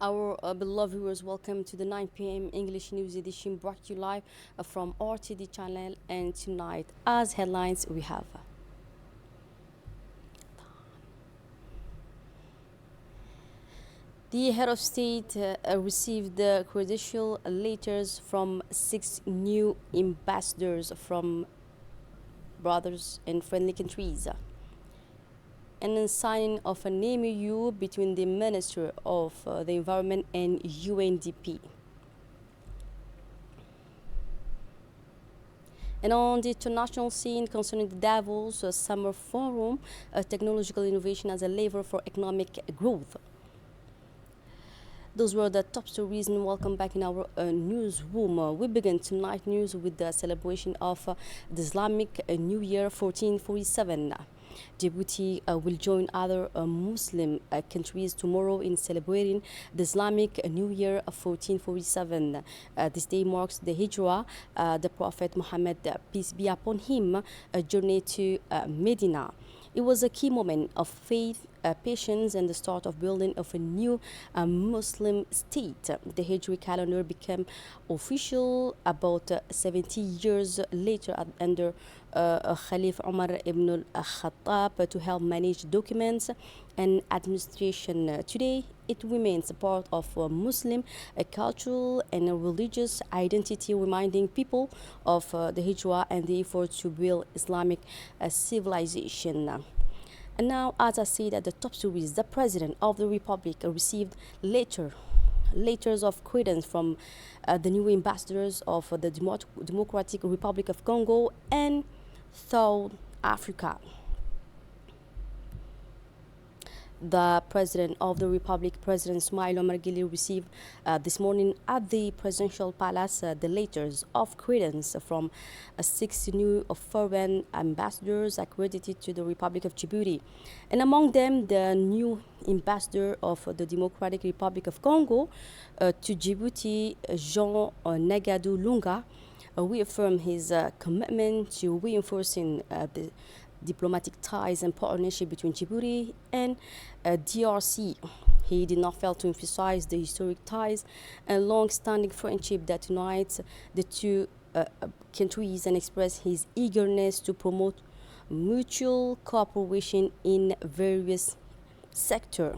Our beloved viewers, welcome to the 9 p.m. English News Edition brought to you live from RTD channel. And tonight, as headlines, we have the head of state received the credential letters from 6 new ambassadors from brothers and friendly countries. And then signing of an MOU between the Minister of the Environment and UNDP. And on the international scene concerning the Davos Summer Forum, technological innovation as a lever for economic growth. Those were the top stories, and welcome back in our newsroom. We begin tonight news with the celebration of the Islamic New Year 1447. Djibouti will join other Muslim countries tomorrow in celebrating the Islamic New Year of 1447. This day marks the Hijrah, the Prophet Muhammad, peace be upon him, a journey to Medina. It was a key moment of faith, patience, and the start of building of a new Muslim state. The Hijri calendar became official about 70 years later under Khalif Umar ibn al-Khattab to help manage documents and administration. Today, it remains a part of Muslim cultural and religious identity, reminding people of the Hijrah and the effort to build Islamic civilization. And now, as I said at the top stories, the President of the Republic received letters of credence from the new ambassadors of the Democratic Republic of Congo and South Africa. The President of the Republic, President Ismail Omar Guelleh, received this morning at the Presidential Palace the letters of credence from 6 new foreign ambassadors accredited to the Republic of Djibouti. And among them, the new ambassador of the Democratic Republic of Congo to Djibouti, Jean Nagadou Lunga, reaffirmed his commitment to reinforcing the diplomatic ties and partnership between Djibouti and DRC. He did not fail to emphasize the historic ties and long-standing friendship that unites the two countries and express his eagerness to promote mutual cooperation in various sectors.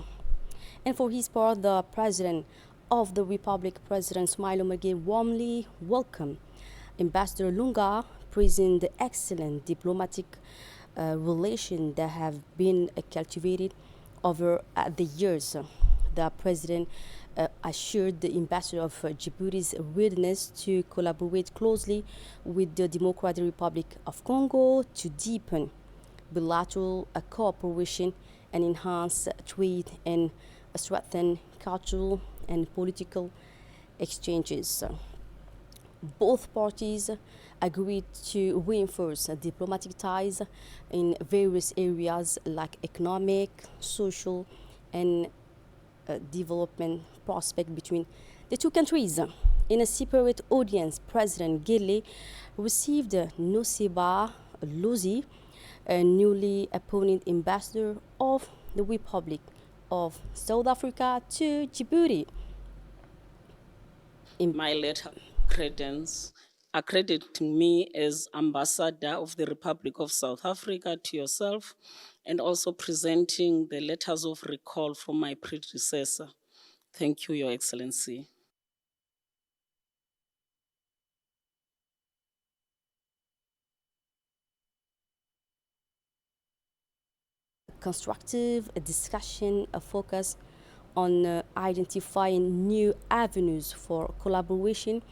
And for his part, the President of the Republic, President Ismail Omar Guelleh, warmly welcomed Ambassador Lunga, praising the excellent diplomatic relations that have been cultivated over the years. The President assured the Ambassador of Djibouti's readiness to collaborate closely with the Democratic Republic of Congo to deepen bilateral cooperation and enhance trade and strengthen cultural and political exchanges. Both parties agreed to reinforce diplomatic ties in various areas like economic, social, and development prospect between the two countries. In a separate audience, President Guelleh received Noseba Lozi, a newly appointed ambassador of the Republic of South Africa to Djibouti. My letter credence accrediting me as ambassador of the Republic of South Africa to yourself, and also presenting the letters of recall from my predecessor. Thank you, Your Excellency. Constructive discussion focus on identifying new avenues for collaboration,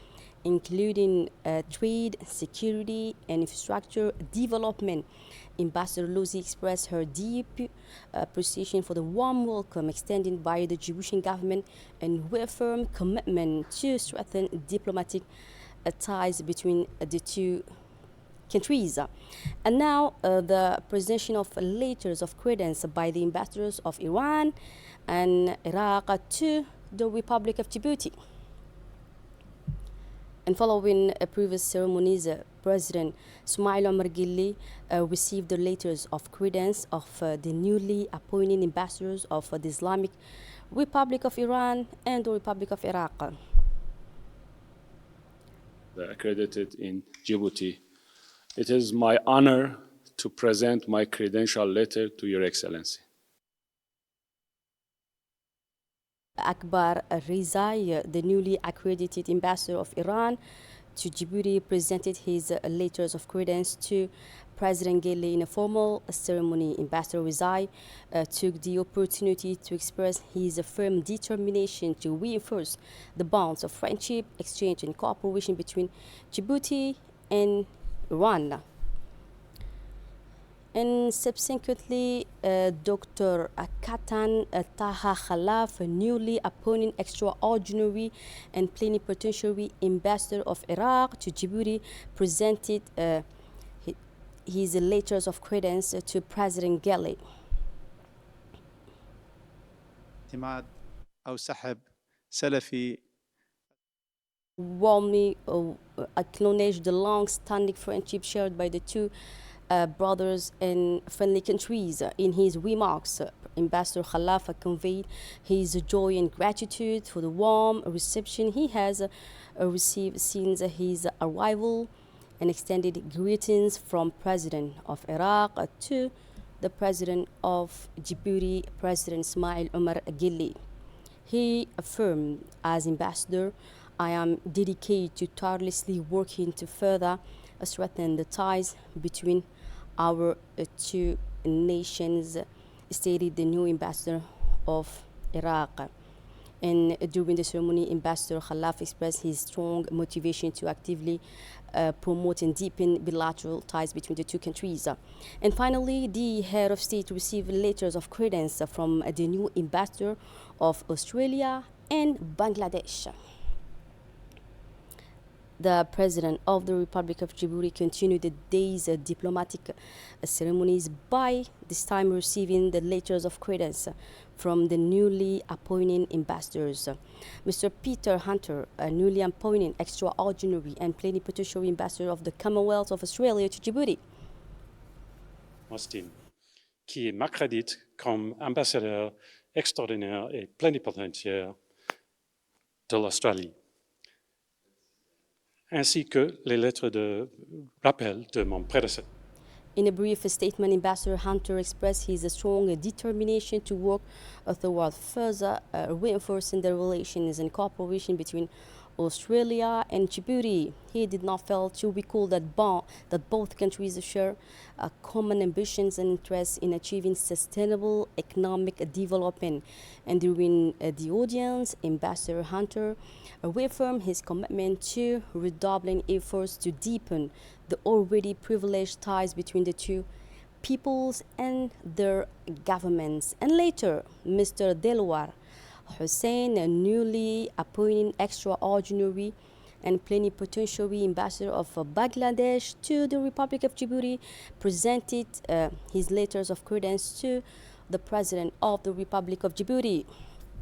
including trade, security, and infrastructure development. Ambassador Lozi expressed her deep appreciation for the warm welcome extended by the Djiboutian government and reaffirmed commitment to strengthen diplomatic ties between the two countries. And now the presentation of letters of credence by the ambassadors of Iran and Iraq to the Republic of Djibouti. And following previous ceremonies, President Ismail Omar Gili received the letters of credence of the newly appointed ambassadors of the Islamic Republic of Iran and the Republic of Iraq. Accredited in Djibouti. It is my honor to present my credential letter to Your Excellency. Akbar Rizai, the newly accredited ambassador of Iran to Djibouti, presented his letters of credence to President Gili in a formal ceremony. Ambassador Rizai took the opportunity to express his firm determination to reinforce the bonds of friendship, exchange, and cooperation between Djibouti and Iran. And subsequently, Dr. Katan Taha Khalaf, newly appointed extraordinary and plenipotentiary ambassador of Iraq to Djibouti, presented his letters of credence to President Gili. اعتماد أو سحب سلفي Warmly acknowledge the long-standing friendship shared by the two brothers and friendly countries. In his remarks, Ambassador Khalafa conveyed his joy and gratitude for the warm reception he has received since his arrival and extended greetings from President of Iraq to the President of Djibouti, President Ismail Omar Gili. He affirmed, as ambassador, I am dedicated to tirelessly working to further strengthen the ties between our two nations, stated the new ambassador of Iraq. And during the ceremony, Ambassador Khalaf expressed his strong motivation to actively promote and deepen bilateral ties between the two countries. And finally, the head of state received letters of credence from the new ambassador of Australia and Bangladesh. The President of the Republic of Djibouti continued the day's diplomatic ceremonies by this time receiving the letters of credence from the newly appointed ambassadors. Mr. Peter Hunter, a newly appointed extraordinary and plenipotentiary ambassador of the Commonwealth of Australia to Djibouti. Austin, qui m'accrédite comme ambassadeur extraordinaire et plénipotentiaire de l'Australie, ainsi que les lettres de rappel de mon prédécesseur. In a brief statement, Ambassador Hunter expressed his strong determination to work toward further reinforcing the relations and cooperation between Australia and Djibouti. He did not fail to recall that both countries share common ambitions and interests in achieving sustainable economic development. And during the audience, Ambassador Hunter reaffirmed his commitment to redoubling efforts to deepen the already privileged ties between the two peoples and their governments. And later, Mr. Delwar Hussein, a newly appointed extraordinary and plenipotentiary ambassador of Bangladesh to the Republic of Djibouti, presented his letters of credence to the President of the Republic of Djibouti.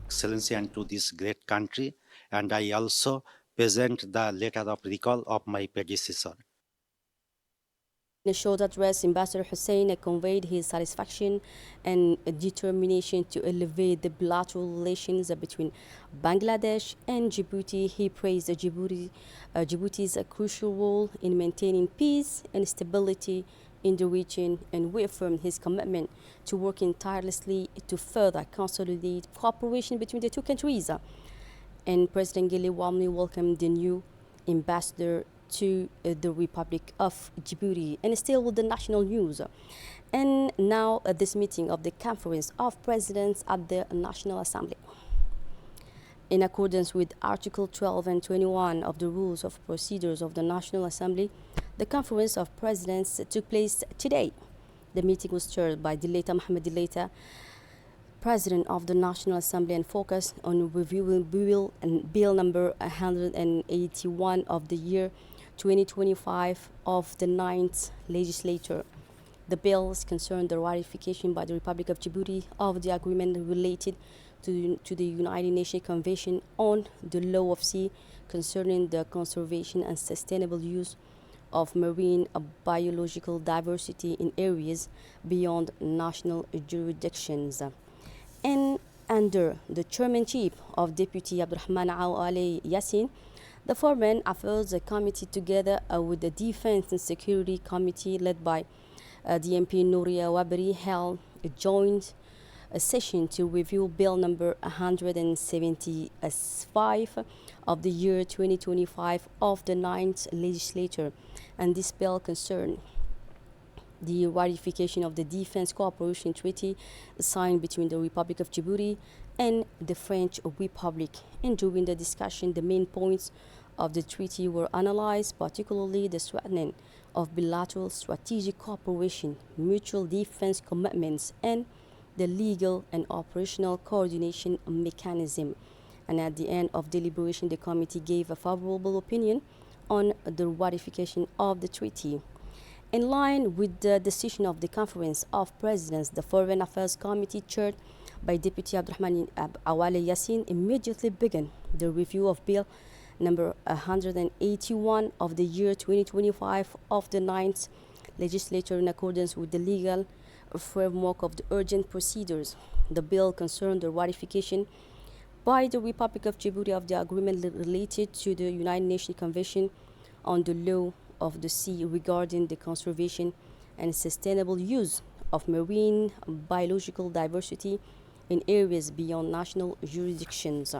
Excellency, and to this great country, and I also present the letter of recall of my predecessor. In a short address, Ambassador Hussein conveyed his satisfaction and determination to elevate the bilateral relations between Bangladesh and Djibouti. He praised Djibouti's crucial role in maintaining peace and stability in the region and reaffirmed his commitment to working tirelessly to further consolidate cooperation between the two countries. And President Gili warmly welcomed the new ambassador to the Republic of Djibouti. And still with the national news. And now this meeting of the Conference of Presidents at the National Assembly. In accordance with Article 12 and 21 of the Rules of Procedures of the National Assembly, the Conference of Presidents took place today. The meeting was chaired by Dileita Mohamed Dileita, President of the National Assembly, and focused on reviewing Bill number 181 of the year 2025 of the 9th Legislature. The bills concern the ratification by the Republic of Djibouti of the agreement related to the United Nations Convention on the Law of Sea concerning the conservation and sustainable use of marine biological diversity in areas beyond national jurisdictions. And under the chairmanship of Deputy Abdurrahman Ali Yassin, the Foreign Affairs Committee, together with the Defense and Security Committee led by DMP Nouria Wabri, held a joint session to review Bill number 175 of the year 2025 of the 9th Legislature. And this bill concerned the ratification of the Defense Cooperation Treaty signed between the Republic of Djibouti and the French Republic. And during the discussion, the main points of the treaty were analyzed, particularly the strengthening of bilateral strategic cooperation, mutual defense commitments, and the legal and operational coordination mechanism. And at the end of deliberation, the committee gave a favorable opinion on the ratification of the treaty. In line with the decision of the Conference of Presidents, the Foreign Affairs Committee, chaired by Deputy Abdurrahman Awale Yassin, immediately began the review of Bill number 181 of the year 2025 of the 9th Legislature in accordance with the legal framework of the urgent procedures. The bill concerned the ratification by the Republic of Djibouti of the agreement related to the United Nations Convention on the Law of the Sea regarding the conservation and sustainable use of marine biological diversity in areas beyond national jurisdictions.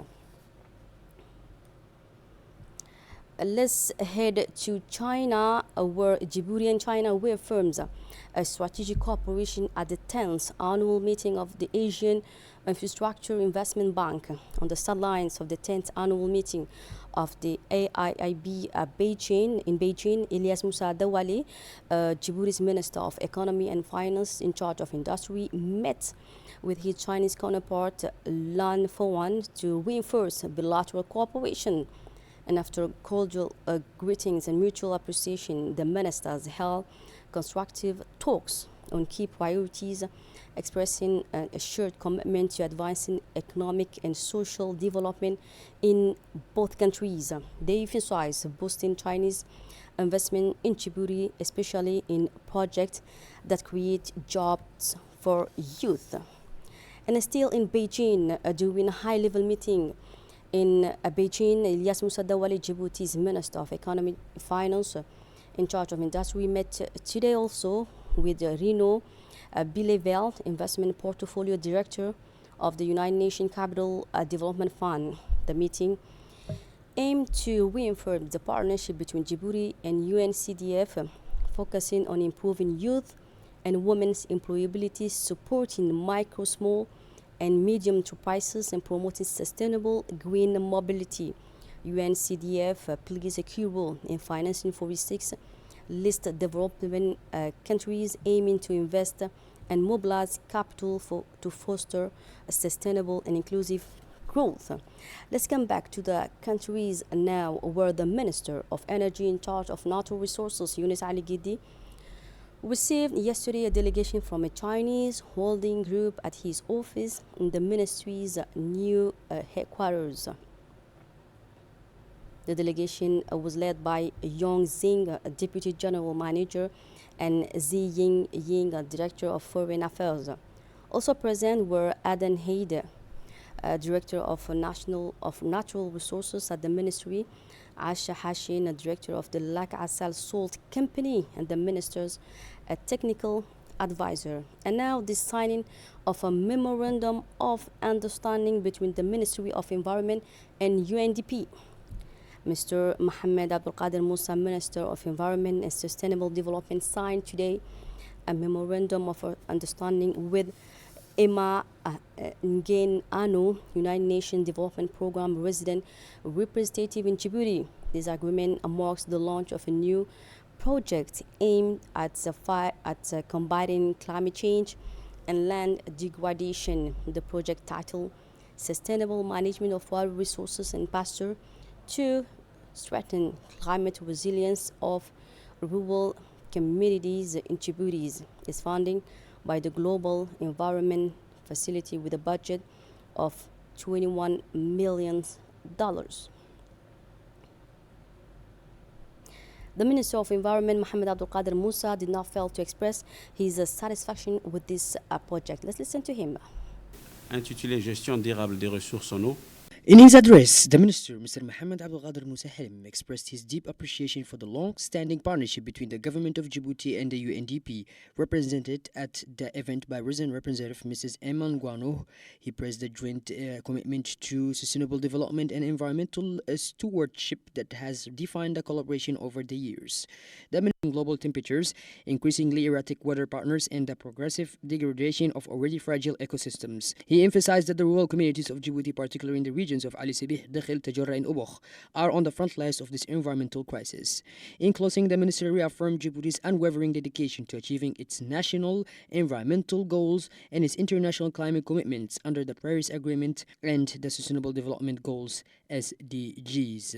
Let's head to China, where Djibouti and China reaffirms a strategic cooperation at the 10th annual meeting of the Asian Infrastructure Investment Bank. On the sidelines of the 10th annual meeting of the AIIB in Beijing, Ilyas Musa Dawali, Djibouti's Minister of Economy and Finance in charge of industry, met with his Chinese counterpart Lan Fowan to reinforce bilateral cooperation. And after cordial greetings and mutual appreciation, the ministers held constructive talks on key priorities, expressing a shared commitment to advancing economic and social development in both countries. They emphasized boosting Chinese investment in Djibouti, especially in projects that create jobs for youth. And still in Beijing, during a high-level meeting in Beijing, Ilyas Musa Dawali, Djibouti's Minister of Economy and Finance in charge of industry, met today also with Rino Bilevel, Investment Portfolio Director of the United Nations Capital Development Fund. The meeting aimed to reinforce the partnership between Djibouti and UNCDF, focusing on improving youth and women's employability, supporting micro, small, and medium enterprises, and promoting sustainable green mobility. UNCDF plays a key role in financing 46 listed development countries aiming to invest and mobilize capital to foster a sustainable and inclusive growth. Let's come back to the countries now, where the Minister of Energy in charge of natural resources, Yunus Ali Gidi, received yesterday a delegation from a Chinese holding group at his office in the ministry's new headquarters. The delegation was led by Yong Xing, Deputy General Manager, and Zi Ying, Director of Foreign Affairs. Also present were Adan Haide, Director of Natural Resources at the Ministry, Asha Hashin, Director of the Lac Assal Salt Company, and the Minister's technical advisor. And now the signing of a memorandum of understanding between the Ministry of Environment and UNDP. Mr. Mohamed Abdul Qadir Musa, Minister of Environment and Sustainable Development, signed today a memorandum of understanding with Emma Nguyen Anu, United Nations Development Program resident representative in Djibouti. This agreement marks the launch of a new project aimed at combating climate change and land degradation. The project titled Sustainable Management of Water Resources and Pasture to strengthen climate resilience of rural communities in Djibouti is funding by the Global Environment Facility with a budget of $21 million. The Minister of Environment, Mohammed Abdul Qadir Musa, did not fail to express his satisfaction with this project. Let's listen to him. Intitulé Gestion durable des ressources en eau. In his address, the Minister, Mr. Mohammed Abdul Qadir Musa, expressed his deep appreciation for the long-standing partnership between the government of Djibouti and the UNDP, represented at the event by Resident Representative Mrs. Eman Guano. He praised the joint commitment to sustainable development and environmental stewardship that has defined the collaboration over the years. The global temperatures, increasingly erratic weather patterns, and the progressive degradation of already fragile ecosystems. He emphasized that the rural communities of Djibouti, particularly in the regions of Ali Sebih, Dakhil, Tajorra, and Obokh, are on the front lines of this environmental crisis. In closing, the minister reaffirmed Djibouti's unwavering dedication to achieving its national environmental goals and its international climate commitments under the Paris Agreement and the Sustainable Development Goals (SDGs).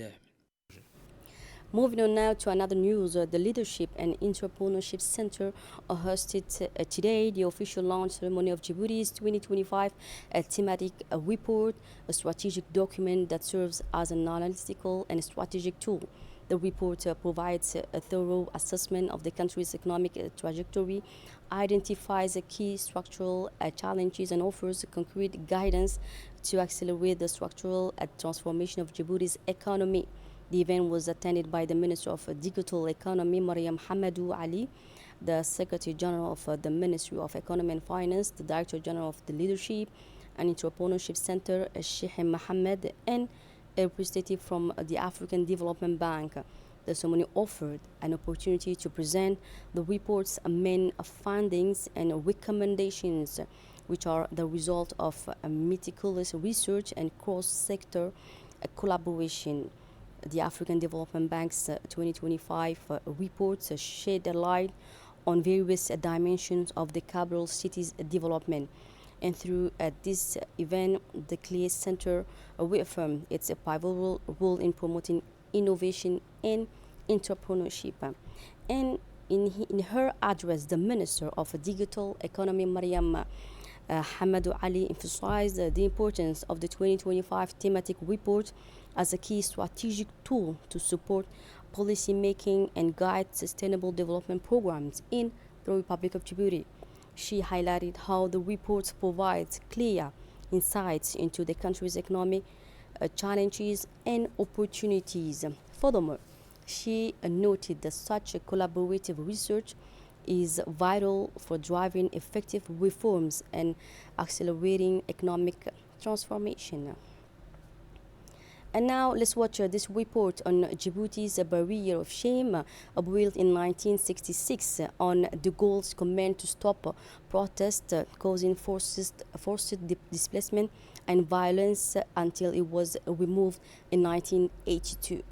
Moving on now to another news, the Leadership and Entrepreneurship Center hosted today the official launch ceremony of Djibouti's 2025 thematic report, a strategic document that serves as an analytical and strategic tool. The report provides a thorough assessment of the country's economic trajectory, identifies key structural challenges, and offers concrete guidance to accelerate the structural transformation of Djibouti's economy. The event was attended by the Minister of Digital Economy, Mariam Hamadou Ali, the Secretary General of the Ministry of Economy and Finance, the Director General of the Leadership and Entrepreneurship Center, Sheikh Mohammed, and a representative from the African Development Bank. The ceremony offered an opportunity to present the report's main findings and recommendations, which are the result of meticulous research and cross-sector collaboration. The African Development Bank's 2025 reports shed a light on various dimensions of the capital city's development. And through this event, the CLIA Center reaffirmed its pivotal role in promoting innovation and entrepreneurship. And in her address, the Minister of Digital Economy, Mariam Hamadou Ali, emphasized the importance of the 2025 thematic report as a key strategic tool to support policy making and guide sustainable development programs in the Republic of Djibouti. She highlighted how the report provides clear insights into the country's economic challenges and opportunities. Furthermore, she noted that such a collaborative research is vital for driving effective reforms and accelerating economic transformation. And now let's watch this report on Djibouti's barrier of shame, built in 1966 on de Gaulle's command to stop protest causing forced displacement and violence until it was removed in 1982.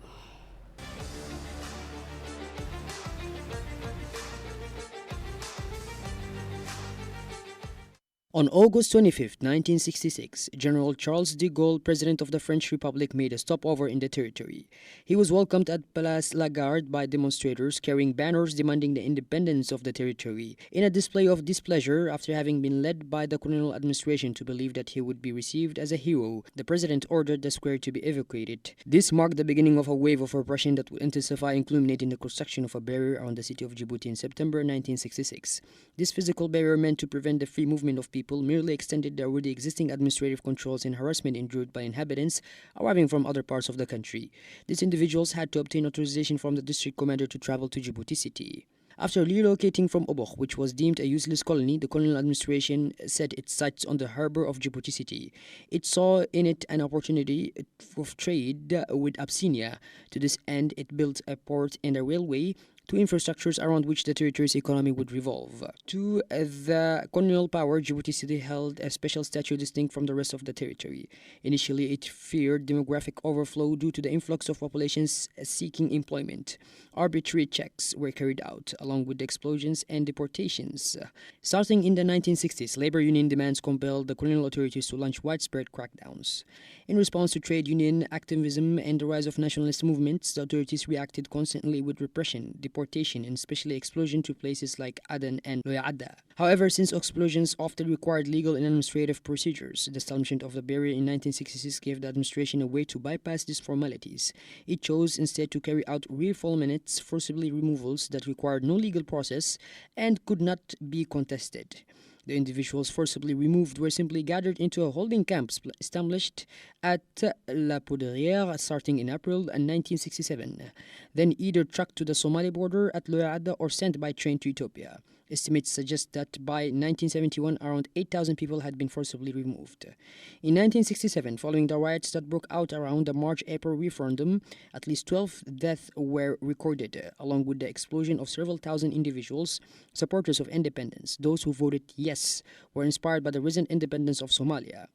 On August 25, 1966, General Charles de Gaulle, President of the French Republic, made a stopover in the territory. He was welcomed at Place Lagarde by demonstrators carrying banners demanding the independence of the territory. In a display of displeasure, after having been led by the colonial administration to believe that he would be received as a hero, the president ordered the square to be evacuated. This marked the beginning of a wave of repression that would intensify and culminate in the construction of a barrier around the city of Djibouti in September 1966. This physical barrier, meant to prevent the free movement of people, merely extended the already existing administrative controls and harassment endured by inhabitants arriving from other parts of the country. These individuals had to obtain authorization from the district commander to travel to Djibouti city. After relocating from Obokh, which was deemed a useless colony, the colonial administration set its sights on the harbor of Djibouti city. It saw in it an opportunity of trade with Abyssinia. To this end, it built a port and a railway, two infrastructures around which the territory's economy would revolve. To the colonial power, Djibouti city held a special status distinct from the rest of the territory. Initially, it feared demographic overflow due to the influx of populations seeking employment. Arbitrary checks were carried out, along with explosions and deportations. Starting in the 1960s, labor union demands compelled the colonial authorities to launch widespread crackdowns. In response to trade union activism and the rise of nationalist movements, the authorities reacted constantly with repression, deportation and especially expulsion to places like Aden and Loyada. However, since expulsions often required legal and administrative procedures, the establishment of the barrier in 1966 gave the administration a way to bypass these formalities. It chose instead to carry out refoulements, forcibly removals that required no legal process and could not be contested. The individuals forcibly removed were simply gathered into a holding camp established at La Poudrière starting in April 1967, then either trucked to the Somali border at Loyada or sent by train to Ethiopia. Estimates suggest that by 1971, around 8,000 people had been forcibly removed. In 1967, following the riots that broke out around the March-April referendum, at least 12 deaths were recorded, along with the explosion of several thousand individuals, supporters of independence. Those who voted yes were inspired by the recent independence of Somalia.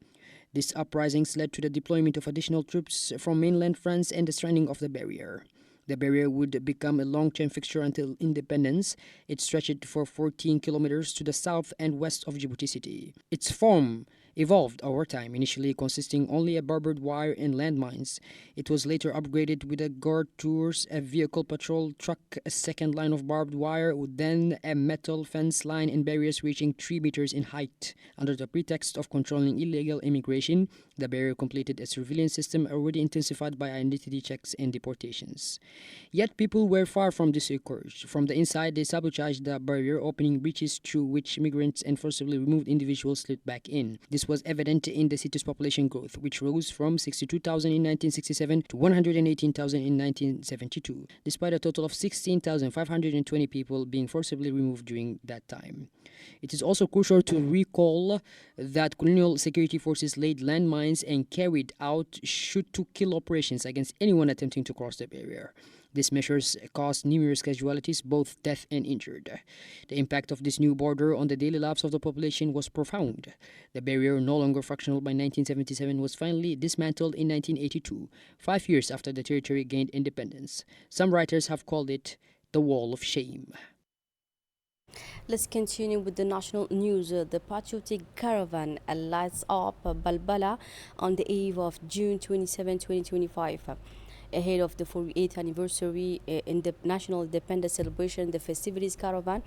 These uprisings led to the deployment of additional troops from mainland France and the stranding of the barrier. The barrier would become a long-term fixture until independence. It stretched for 14 kilometers to the south and west of Djibouti city. Its form evolved over time, initially consisting only of barbed wire and landmines. It was later upgraded with a guard tours, a vehicle patrol truck, a second line of barbed wire, then a metal fence line and barriers reaching 3 meters in height. Under the pretext of controlling illegal immigration, the barrier completed a surveillance system already intensified by identity checks and deportations. Yet people were far from discouraged. From the inside, they sabotaged the barrier, opening breaches through which migrants and forcibly removed individuals slid back in. This was evident in the city's population growth, which rose from 62,000 in 1967 to 118,000 in 1972, despite a total of 16,520 people being forcibly removed during that time. It is also crucial to recall that colonial security forces laid landmines and carried out shoot-to-kill operations against anyone attempting to cross the barrier. These measures caused numerous casualties, both death and injured. The impact of this new border on the daily lives of the population was profound. The barrier, no longer functional by 1977, was finally dismantled in 1982, 5 years after the territory gained independence. Some writers have called it the Wall of Shame. Let's continue with the national news. The Patriotic caravan lights up Balbala on the eve of June 27, 2025. Ahead of the 48th anniversary in the National Independence Celebration, the festivities caravan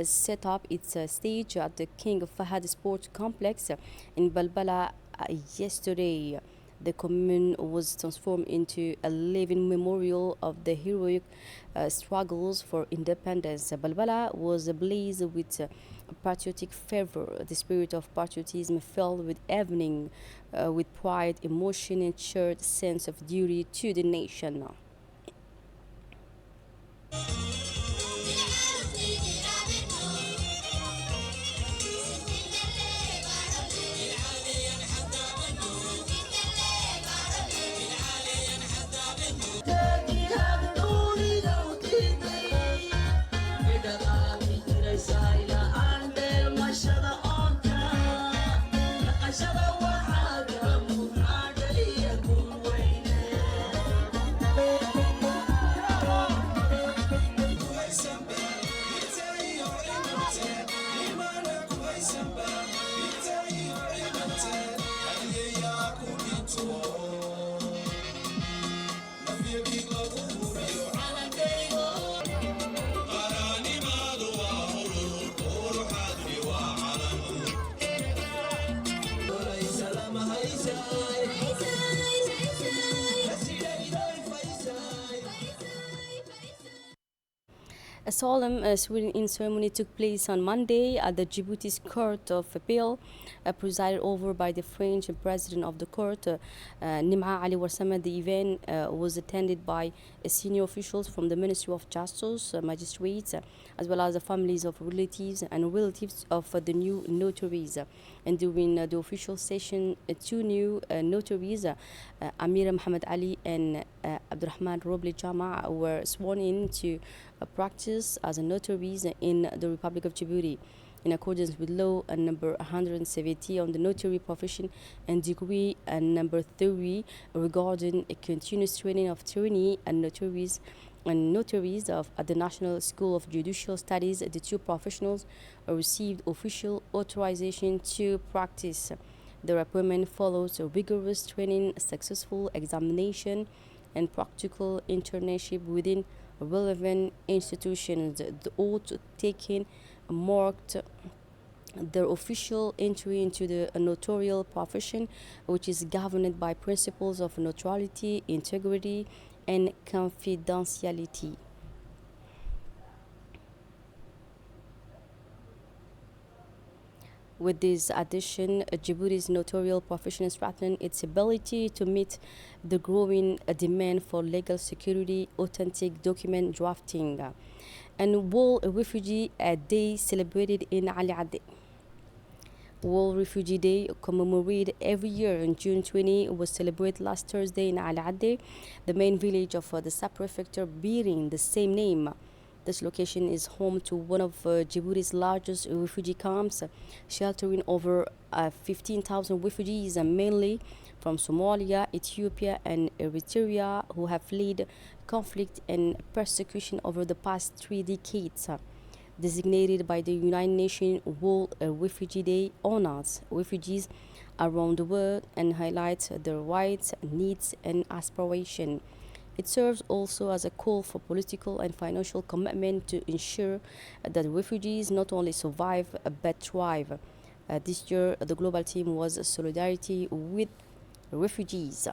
set up its stage at the King Fahad Sport Complex in Balbala yesterday. The commune was transformed into a living memorial of the heroic struggles for independence. Balbala was ablaze with patriotic fervor. The spirit of patriotism filled with evening with pride, emotion, and shared sense of duty to the nation. A solemn swearing-in ceremony took place on Monday at the Djibouti's Court of Appeal, presided over by the French President of the Court, Nim'a Ali Warsama. The event was attended by senior officials from the Ministry of Justice, magistrates, as well as the families of relatives of the new notaries. And during the official session, 2 new notaries, Amira Muhammad Ali and Abdurrahman Roble Jama, were sworn in to practice as a notaries in the Republic of Djibouti in accordance with law number 170 on the notary profession and decree number 30 regarding a continuous training of trainee and notaries at the National School of Judicial Studies. The 2 professionals received official authorization to practice. The appointment follows a rigorous training, successful examination, and practical internship within relevant institutions. The oath taken marked their official entry into the notarial profession, which is governed by principles of neutrality, integrity, and confidentiality. With this addition, Djibouti's notarial profession strengthens its ability to meet the growing demand for legal security, authentic document drafting, and World Refugee Day celebrated in Ali Ade. World Refugee Day, commemorated every year on June 20, was celebrated last Thursday in Al Ade, the main village of the sub-prefecture bearing the same name. This location is home to one of Djibouti's largest refugee camps, sheltering over 15,000 refugees, mainly from Somalia, Ethiopia, and Eritrea, who have fled conflict and persecution over the past 3 decades. Designated by the United Nations World Refugee Day, honors refugees around the world and highlights their rights, needs, and aspirations. It serves also as a call for political and financial commitment to ensure that refugees not only survive but thrive. This year, the global theme was solidarity with refugees.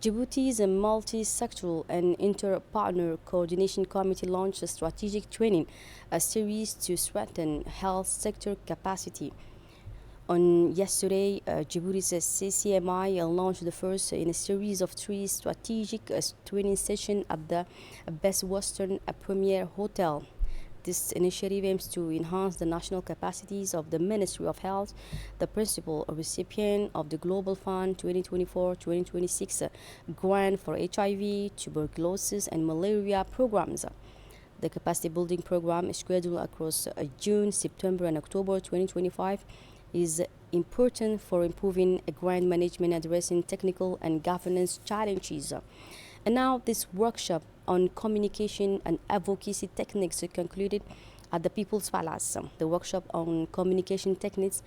Djibouti's multi-sectoral and inter-partner coordination committee launched a strategic training series to strengthen health sector capacity. On yesterday, Djibouti's CCMI launched the first in a series of 3 strategic training sessions at the Best Western Premier Hotel. This initiative aims to enhance the national capacities of the Ministry of Health, the principal recipient of the Global Fund 2024-2026 grant for HIV, tuberculosis, and malaria programs. The capacity building program, scheduled across June, September, and October 2025, is important for improving grant management, addressing technical and governance challenges. And now this workshop on communication and advocacy techniques concluded at the People's Palace. The workshop on communication techniques,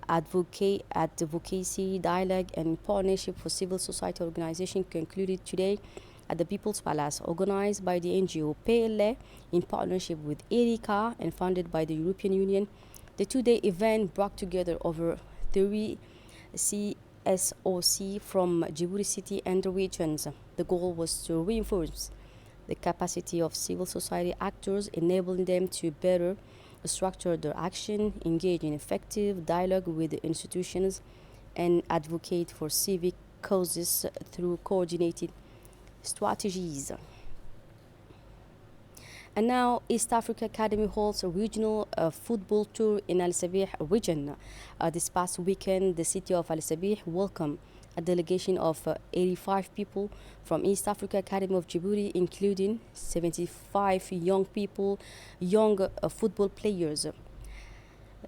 advocacy, dialogue, and partnership for civil society organization concluded today at the People's Palace, organized by the NGO PLA in partnership with ERICA and funded by the European Union. The 2-day event brought together over 30 CSOC from Djibouti City and the regions. The goal was to reinforce the capacity of civil society actors, enabling them to better structure their action, engage in effective dialogue with the institutions, and advocate for civic causes through coordinated strategies. And now, East Africa Academy holds a regional football tour in Al Sabih region. This past weekend, the city of Al Sabih welcomed a delegation of 85 people from East Africa Academy of Djibouti, including 75 young football players.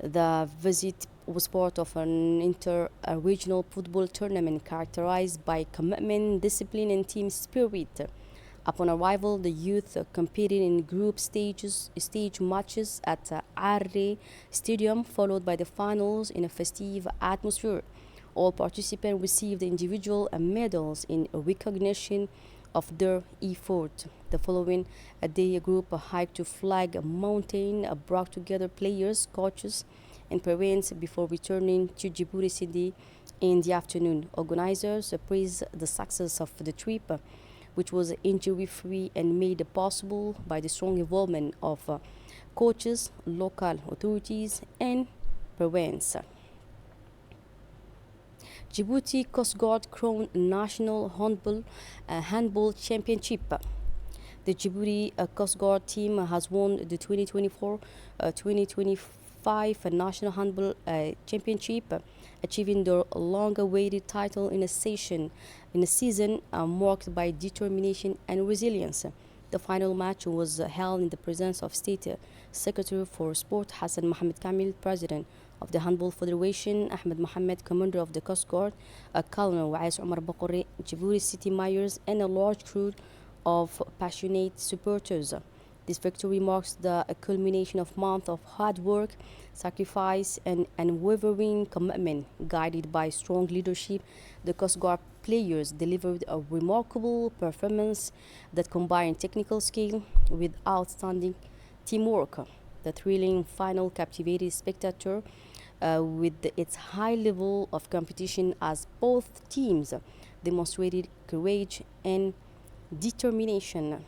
The visit was part of an inter-regional football tournament characterized by commitment, discipline, and team spirit. Upon arrival, the youth competed in group stage matches at Arre Stadium, followed by the finals in a festive atmosphere. All participants received individual medals in recognition of their effort. The following day, a group hiked to Flag Mountain, brought together players, coaches, and parents before returning to Djibouti City in the afternoon. Organizers praised the success of the trip, which was injury-free and made possible by the strong involvement of coaches, local authorities, and parents. Djibouti Coast Guard crowned National Handball Championship. The Djibouti Coast Guard team has won the 2024-2025 National Handball Championship, achieving their long-awaited title in a season marked by determination and resilience. The final match was held in the presence of State Secretary for Sport Hassan Mohamed Kamil, President of the Handball Federation Ahmed Mohamed, Commander of the Coast Guard Colonel Wais Omar Bakori, Djibouti City mayors, and a large crew of passionate supporters. This victory marks the culmination of months of hard work, sacrifice, and unwavering commitment. Guided by strong leadership, the Coast Guard players delivered a remarkable performance that combined technical skill with outstanding teamwork. The thrilling final captivated spectator with its high level of competition as both teams demonstrated courage and determination.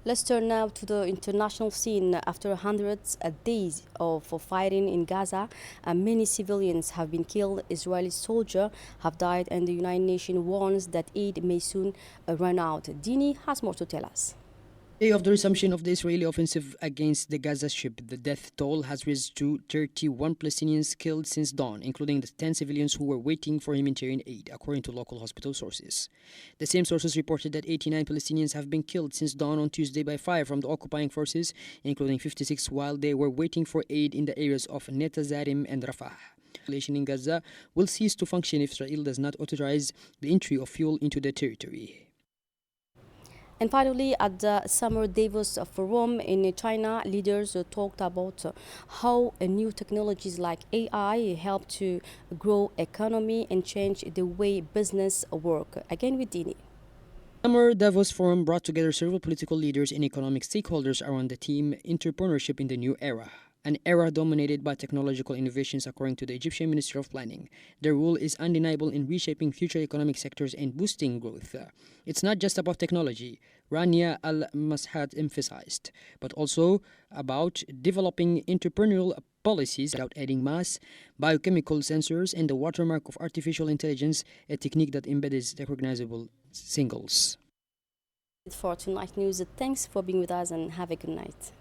Let's turn now to the international scene. After hundreds of days of fighting in Gaza, many civilians have been killed. Israeli soldiers have died, and the United Nations warns that aid may soon run out. Dini has more to tell us. Day of the resumption of the Israeli offensive against the Gaza Strip, the death toll has risen to 31 Palestinians killed since dawn, including the 10 civilians who were waiting for humanitarian aid, according to local hospital sources. The same sources reported that 89 Palestinians have been killed since dawn on Tuesday by fire from the occupying forces, including 56 while they were waiting for aid in the areas of Netazarim and Rafah. Population in Gaza will cease to function if Israel does not authorize the entry of fuel into the territory. And finally, at the Summer Davos Forum in China, leaders talked about how new technologies like AI help to grow economy and change the way business work. Again with Dini. Summer Davos Forum brought together several political leaders and economic stakeholders around the theme Entrepreneurship in the New Era, an era dominated by technological innovations according to the Egyptian Ministry of Planning. Their role is undeniable in reshaping future economic sectors and boosting growth. It's not just about technology, Rania Al-Mashad emphasized, but also about developing entrepreneurial policies without adding mass, biochemical sensors, and the watermark of artificial intelligence, a technique that embeds recognizable singles. For tonight news, thanks for being with us and have a good night.